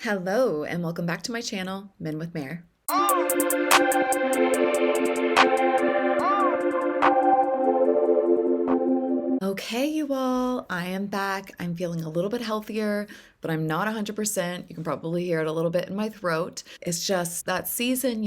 Hello, and welcome back to my channel, Men with Mare. Okay, you all, I am back. I'm feeling a little bit healthier, but I'm not 100%. You can probably hear it a little bit in my throat. It's just that season,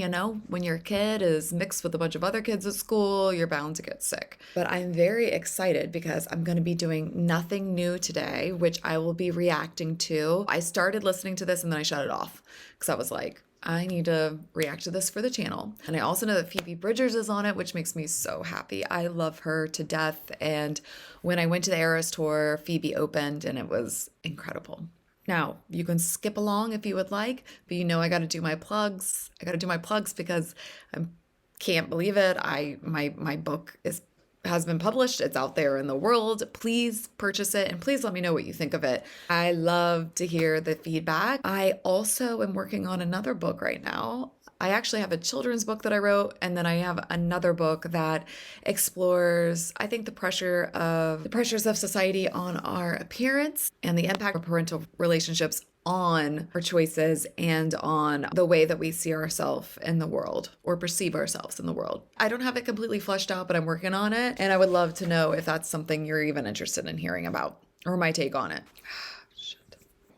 when your kid is mixed with a bunch of other kids at school, you're bound to get sick. But I'm very excited because I'm going to be doing nothing new today, which I will be reacting to. I started listening to this and then I shut it off because I was like, I need to react to this for the channel. And I also know that Phoebe Bridgers is on it, which makes me so happy. I love her to death. And when I went to the Eras tour, Phoebe opened and it was incredible. Now, you can skip along if you would like, but I got to do my plugs. I got to do my plugs because I can't believe it. My book has been published. It's out there in the world. Please purchase it and please let me know what you think of it. I love to hear the feedback. I also am working on another book right now. I actually have a children's book that I wrote, and then I have another book that explores, I think, the pressures of society on our appearance and the impact of parental relationships on our choices and on the way that we see ourselves in the world or perceive ourselves in the world. I don't have it completely fleshed out, but I'm working on it. And I would love to know if that's something you're even interested in hearing about or my take on it.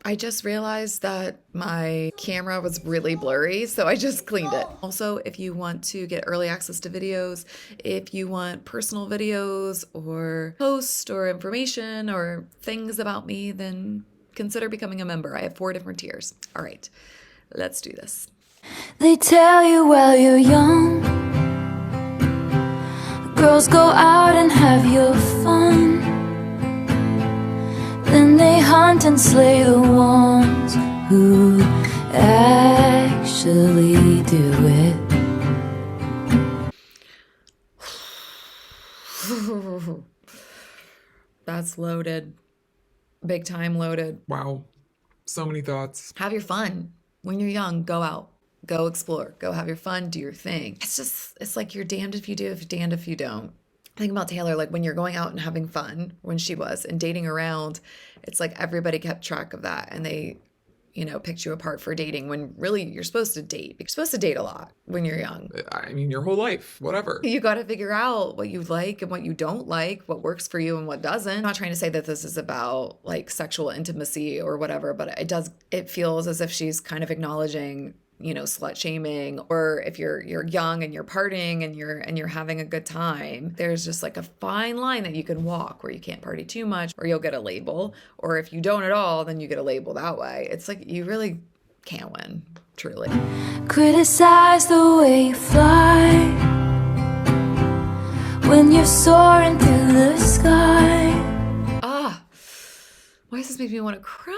I just realized that my camera was really blurry, so I just cleaned it. Also, if you want to get early access to videos, if you want personal videos or posts or information or things about me, then consider becoming a member. I have 4 different tiers. All right, let's do this. They tell you while you're young, girls go out and have your fun. Then they hunt and slay the ones who actually do it. That's loaded. Big time loaded. Wow. So many thoughts. Have your fun. When you're young, go out, go explore, go have your fun, do your thing. It's like you're damned if you do, if you're damned if you don't. Think about Taylor, like when you're going out and having fun, when she was, and dating around, it's like everybody kept track of that and they, picked you apart for dating when really you're supposed to date. You're supposed to date a lot when you're young. I mean, your whole life, whatever. You got to figure out what you like and what you don't like, what works for you and what doesn't. I'm not trying to say that this is about like sexual intimacy or whatever, but it feels as if she's kind of acknowledging slut shaming, or if you're young and you're partying and you're having a good time, there's just like a fine line that you can walk where you can't party too much or you'll get a label, or if you don't at all, then you get a label that way. It's like you really can't win, truly. Criticize the way you fly when you're soaring through the sky. Why does this make me want to cry?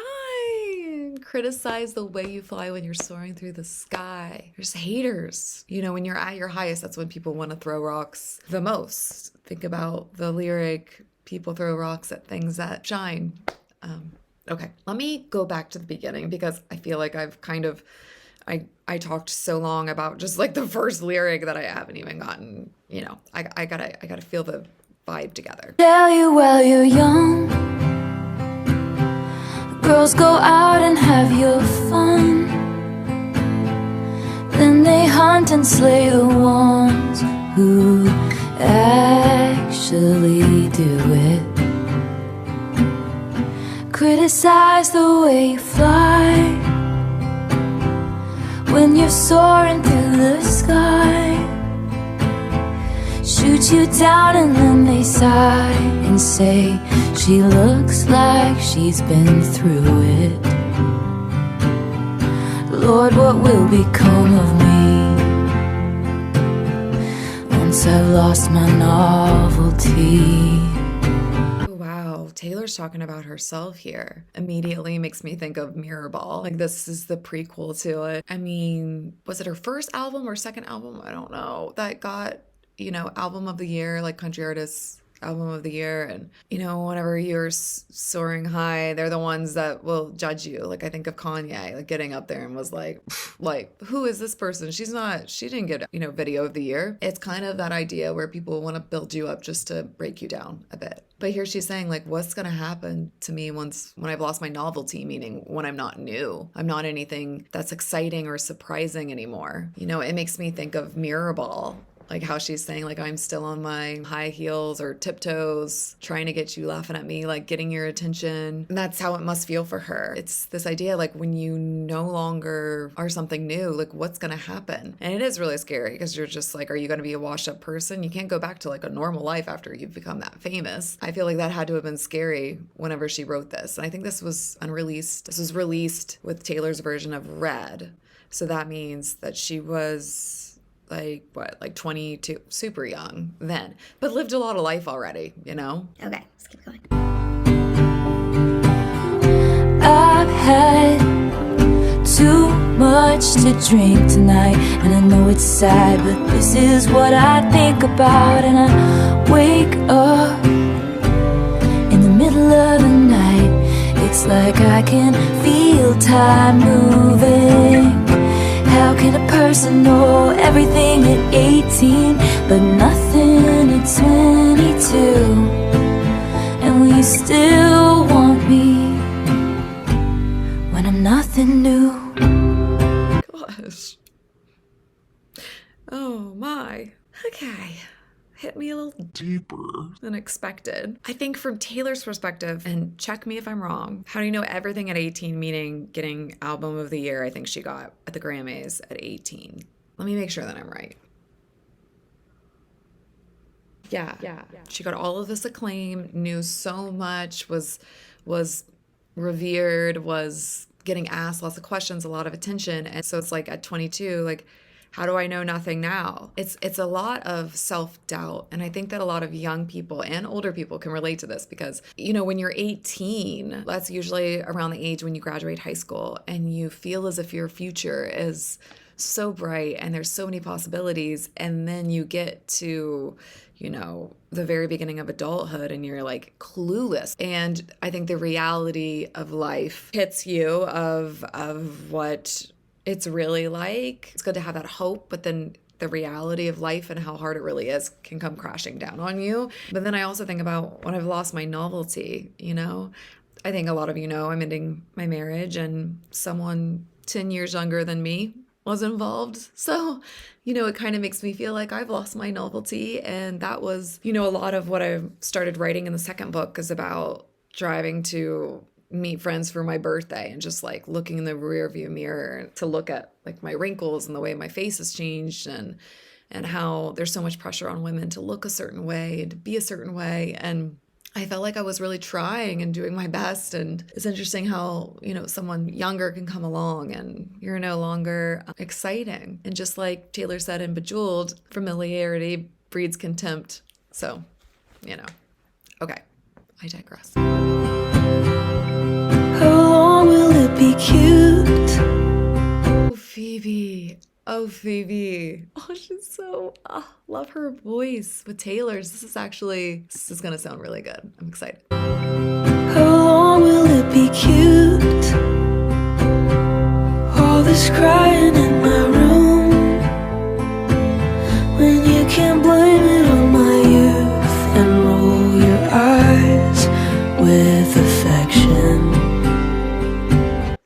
Criticize the way you fly when you're soaring through the sky. There's haters. When you're at your highest, that's when people want to throw rocks the most. Think about the lyric, people throw rocks at things that shine. Okay, let me go back to the beginning because I feel like I've kind of, I talked so long about just like the first lyric that I haven't even gotten, I gotta feel the vibe together. Tell you while you're young, girls go out and have your fun. Then they hunt and slay the ones who actually do it. Criticize the way you fly when you're soaring through the sky. Shoot you down and then they sigh and say, she looks like she's been through it. Lord, what will become of me once I've lost my novelty? Wow, Taylor's talking about herself here. Immediately makes me think of Mirrorball. Like this is the prequel to it. I mean, was it her first album or second album? I don't know. That got album of the year, like country artists album of the year. And, whenever you're soaring high, they're the ones that will judge you. Like, I think of Kanye, like, getting up there and was like, who is this person? She didn't get, video of the year. It's kind of that idea where people want to build you up just to break you down a bit. But here she's saying, like, what's going to happen to me when I've lost my novelty, meaning when I'm not new. I'm not anything that's exciting or surprising anymore. It makes me think of Mirrorball. Like how she's saying, like, I'm still on my high heels or tiptoes, trying to get you laughing at me, like getting your attention. And that's how it must feel for her. It's this idea, like, when you no longer are something new, like, what's going to happen? And it is really scary because you're just like, are you going to be a washed up person? You can't go back to like a normal life after you've become that famous. I feel like that had to have been scary whenever she wrote this. And I think this was unreleased. This was released with Taylor's version of Red. So that means that she was like 22, super young then, but lived a lot of life already, Okay, let's keep going. I've had too much to drink tonight, and I know it's sad, but this is what I think about. And I wake up in the middle of the night. It's like I can feel time moving. How can a person know everything at 18 but nothing at 22? And will you still want me when I'm nothing new? Gosh. Oh my. Okay. Hit me a little Deeper. than expected. I think from Taylor's perspective, and check me if I'm wrong, how do you know everything at 18, meaning getting album of the year, I think she got at the Grammys at 18. Let me make sure that I'm right. Yeah. She got all of this acclaim, knew so much, was revered, was getting asked lots of questions, a lot of attention. And so it's like at 22, like, how do I know nothing now? It's a lot of self-doubt. And I think that a lot of young people and older people can relate to this because, when you're 18, that's usually around the age when you graduate high school and you feel as if your future is so bright and there's so many possibilities. And then you get to, the very beginning of adulthood and you're like clueless. And I think the reality of life hits you of what it's really like. It's good to have that hope, but then the reality of life and how hard it really is can come crashing down on you. But then I also think about when I've lost my novelty, I think a lot of I'm ending my marriage and someone 10 years younger than me was involved. So, it kind of makes me feel like I've lost my novelty. And that was, a lot of what I started writing in the second book is about driving to meet friends for my birthday and just like looking in the rear view mirror to look at like my wrinkles and the way my face has changed and how there's so much pressure on women to look a certain way and to be a certain way. And I felt like I was really trying and doing my best. And it's interesting how, someone younger can come along and you're no longer exciting. And just like Taylor said in Bejeweled, familiarity breeds contempt. So, okay, I digress. How long will it be cute? Oh, Phoebe. Oh, Phoebe. Oh, she's so, love her voice with Taylor's. This is going to sound really good. I'm excited. How long will it be cute? All this crying in my room, when you can't blame it on my youth and roll your eyes with affection.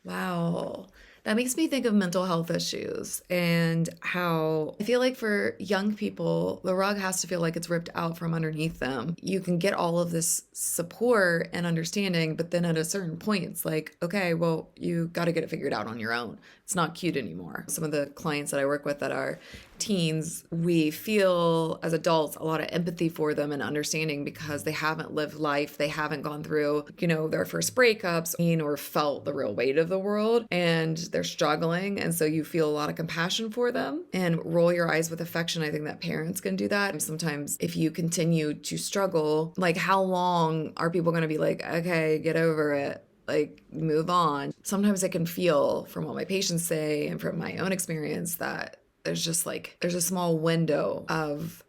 Wow. That makes me think of mental health issues and how I feel like for young people, the rug has to feel like it's ripped out from underneath them. You can get all of this support and understanding, but then at a certain point, it's like, okay, well, you got to get it figured out on your own. It's not cute anymore. Some of the clients that I work with that are teens, we feel as adults a lot of empathy for them and understanding because they haven't lived life. They haven't gone through, their first breakups or felt the real weight of the world and they're struggling. And so you feel a lot of compassion for them and roll your eyes with affection. I think that parents can do that. And sometimes if you continue to struggle, like how long are people going to be like, okay, get over it? Like move on. Sometimes I can feel from what my patients say and from my own experience that there's a small window of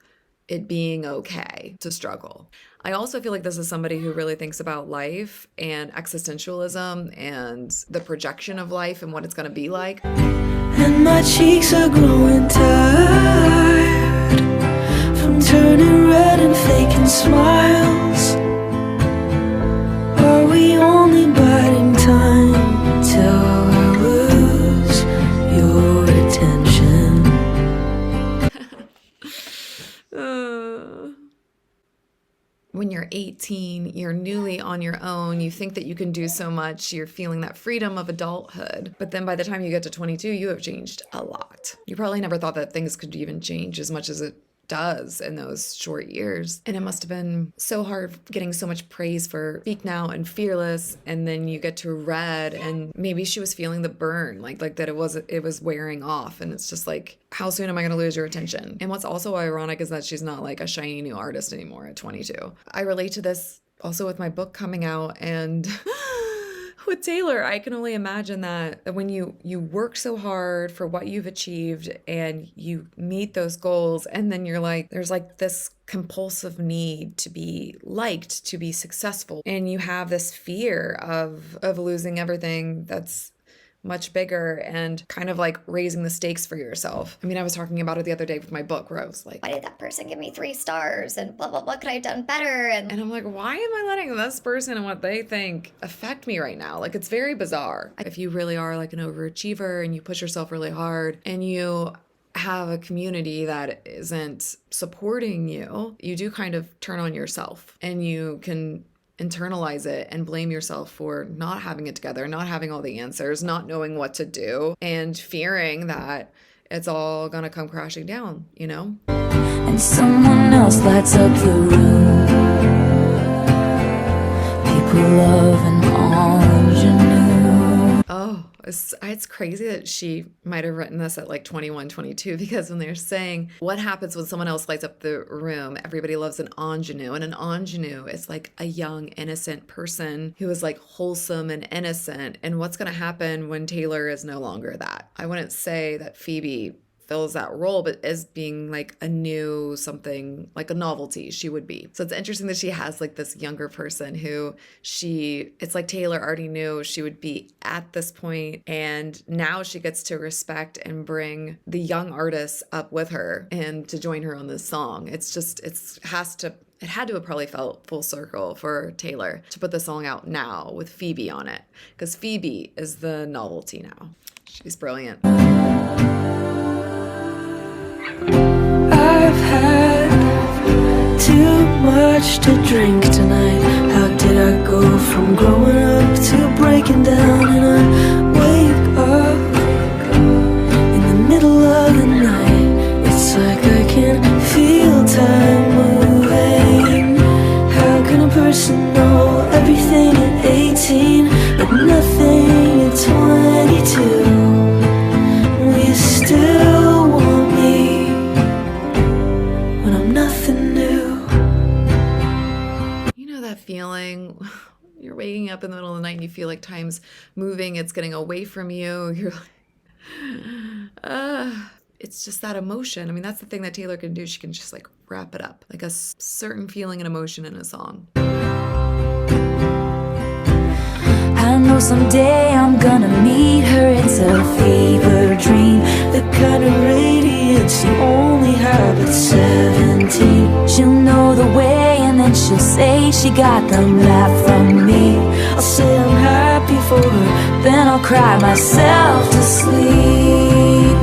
it being okay to struggle. I also feel like this is somebody who really thinks about life and existentialism and the projection of life and what it's going to be like. And my cheeks are growing tired from turning red and faking smiles. Are we only biding time till I lose your attention? When you're 18, you're newly on your own, you think that you can do so much, you're feeling that freedom of adulthood. But then by the time you get to 22, you have changed a lot. You probably never thought that things could even change as much as it does in those short years. And it must have been so hard getting so much praise for Speak Now and Fearless, and then you get to Red, and maybe she was feeling the burn, like that it was wearing off, and it's just like, how soon am I going to lose your attention? And what's also ironic is that she's not like a shiny new artist anymore at 22. I relate to this also with my book coming out, and with Taylor, I can only imagine that when you work so hard for what you've achieved and you meet those goals, and then you're like, there's like this compulsive need to be liked, to be successful, and you have this fear of losing everything that's much bigger, and kind of like raising the stakes for yourself. I mean, I was talking about it the other day with my book where I was like, why did that person give me 3 stars and blah, blah, blah, could I have done better? And I'm like, why am I letting this person and what they think affect me right now? Like, it's very bizarre. If you really are like an overachiever and you push yourself really hard and you have a community that isn't supporting you, you do kind of turn on yourself, and you can internalize it and blame yourself for not having it together, not having all the answers, not knowing what to do, and fearing that it's all gonna come crashing down, you know? And someone else lights up the room. People love an ingenue. Oh, it's crazy that she might have written this at like 21, 22, because when they're saying what happens when someone else lights up the room, everybody loves an ingenue. And an ingenue is like a young, innocent person who is like wholesome and innocent. And what's going to happen when Taylor is no longer that? I wouldn't say that Phoebe fills that role, but as being like a new something, like a novelty, she would be. So it's interesting that she has like this younger person who it's like Taylor already knew she would be at this point, and now she gets to respect and bring the young artists up with her and to join her on this song. It had to have probably felt full circle for Taylor to put the song out now with Phoebe on it, because Phoebe is the novelty now. She's brilliant. I've had too much to drink tonight. How did I go from growing up to breaking down? And I wake up in the middle of the night. It's like I can feel time moving. How can a person know everything at 18 but nothing at 22? Will you still want me when I'm nothing new? You know that feeling? You're waking up in the middle of the night and you feel like time's moving, it's getting away from you. You're like, it's just that emotion. I mean, that's the thing that Taylor can do. She can just like wrap it up, like a certain feeling and emotion in a song. I know someday I'm gonna meet her. It's a fever dream, the kind of radiance you only have at 17. She'll know the way, and then she'll say she got the laugh from me. I'll say I'm happy for her, then I'll cry myself to sleep.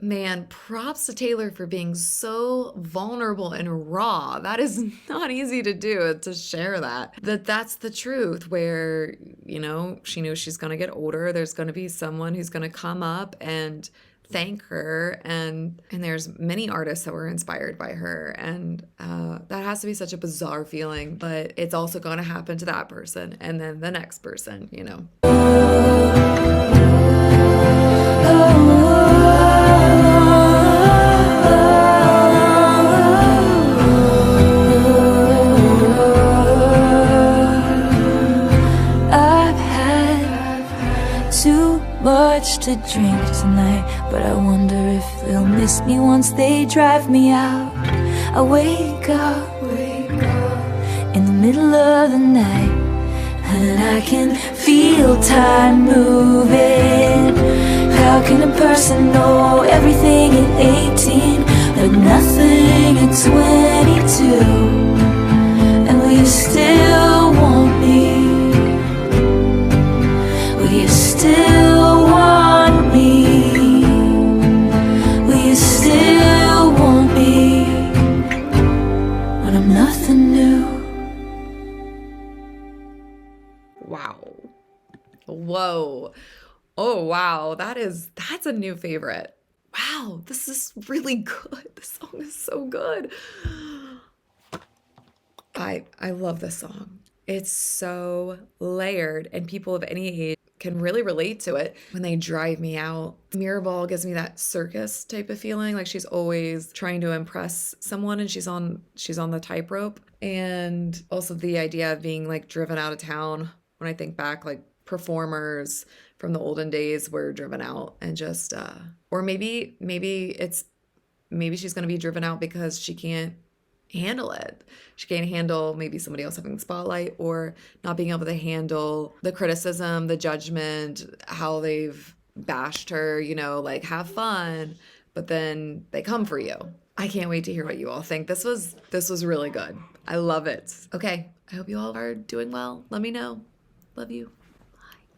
Man, props to Taylor for being so vulnerable and raw. That is not easy to do, to share that's the truth, where, you know, she knows she's going to get older. There's going to be someone who's going to come up and thank her, and there's many artists that were inspired by her, and that has to be such a bizarre feeling, but it's also going to happen to that person and then the next person, you know. much to drink tonight, but I wonder if they'll miss me once they drive me out. I wake up in the middle of the night, and I can feel time moving. How can a person know everything at 18 but nothing at 22? And will you still want me? Will you still want me? Will you still want me when I'm nothing new? Wow. Whoa. Oh, wow. That's a new favorite. Wow, this is really good. This song is so good. I love this song. It's so layered, and people of any age can really relate to it when they drive me out. Mirrorball gives me that circus type of feeling, like she's always trying to impress someone and she's on the tightrope. And also the idea of being like driven out of town. When I think back, like performers from the olden days were driven out and just or maybe she's going to be driven out because she can't handle it. She can't handle maybe somebody else having the spotlight, or not being able to handle the criticism, the judgment, how they've bashed her, like have fun, but then they come for you. I can't wait to hear what you all think. This was really good. I love it. Okay, I hope you all are doing well. Let me know. Love you.